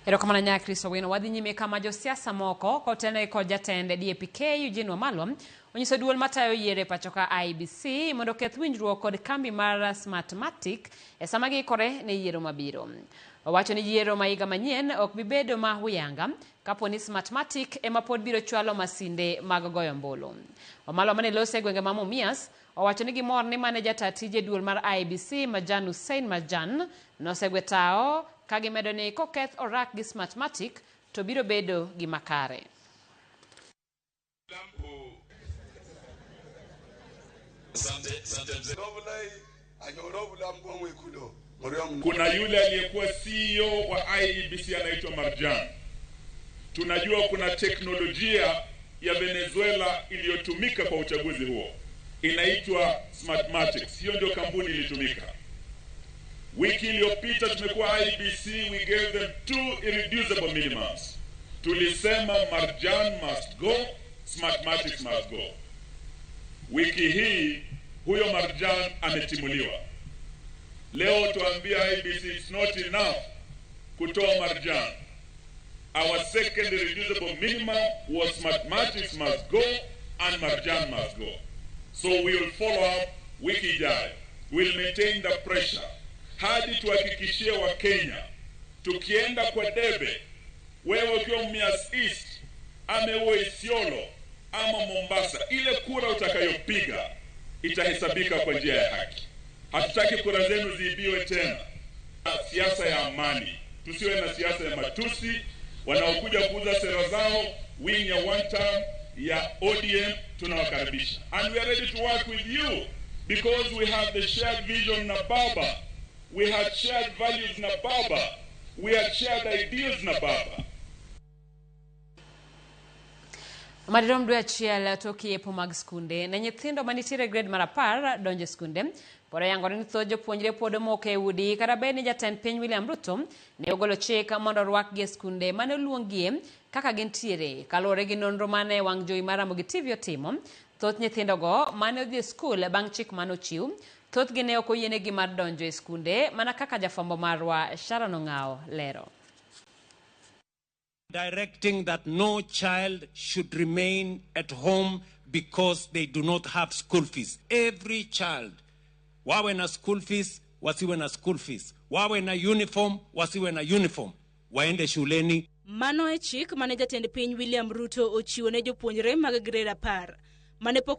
Erokamana Nyakristo wino wadhi nyime kama josiasa moko kotene kod jatend DAP-K Eugene Wamalwa onyiso duol matayo yiero pachoka IEBC mondo keth winjruok kod kambi mar Smartmatic e sama giikore ne yiero mabiro. Owacho ni yiero ma higa manyien ok bibedo ma huyanga kapo ni Smartmatic ema pod biro chwalo masinde mag goyo ombulu. Wamalwa mane lose gwenge ma Mumias owacho ni gimor ni maneja tije duol mar IEBC Marjan Hussein Marjan nosegwetao kagimedo ni koketh orak gi Smartmatic to biro bedo gi makare. Kuna yule aliyekuwa CEO wa IEBC anaitwa Marjan. Tunajua kuna teknolojia ya Venezuela iliyotumika kwa uchaguzi huo. Inaitwa Smartmatic. Hiyo ndio kampuni ilitumika. Wiki iliyopita tumekuwa IEBC, we gave them 2 irreducible minimums. Tulisema Marjan must go, Smartmatic must go. Wiki hii huyo Marjan ametimuliwa. Leo tuambia IEBC it's not enough kutoa Marjan. Our second irreducible minimum was Smartmatic must go and Marjan must go. So we will follow up wiki ijayo. We'll maintain the pressure. Hadi tuhakikishie wa Kenya tukienda kwa debe, wewe ukiwa Mumias East ama Isiolo ama Mombasa, ile kura utakayopiga itahesabika kwa njia ya haki. Hatutaki kura zenu ziibiwe tena. Siasa ya amani, tusiwe na siasa ya matusi. Wanaokuja kuuza sera zao wing ya one term ya ODM tunawakaribisha, and we are ready to work with you because we have the shared vision na baba. We had shared values na baba. We had shared ideas na baba. Madirom dwe achiel tokiepo mag skunde na nyithindo manitiere grade mar 10 donjo skunde. Pore yangore ni thojo jopuonjre pod moko e udi kata bed ni jatend piny William Ruto ne ogolo chik mondo orwakgi skunde mane oluongie kaka gintiere kalore gi nonro mane wang' jowi mar Ramogi TV otimo. Thoth nyithindogo mane odhi e skul bang' chik mane ochiw, thoth gi ne ok oyienegi mar donjo e skunde mana kaka jafwambo marwa Sharon Ong'ao lero. Directing that no child should remain at home because they do not have school fees. Every child, wawe na school fees, wasiwe na school fees. Wawe na uniform, wasiwe na uniform. Waende shuleni. Mano e chik mane jatend piny William Ruto ochiwo ne jopuonjre mag grade 10. Mane pok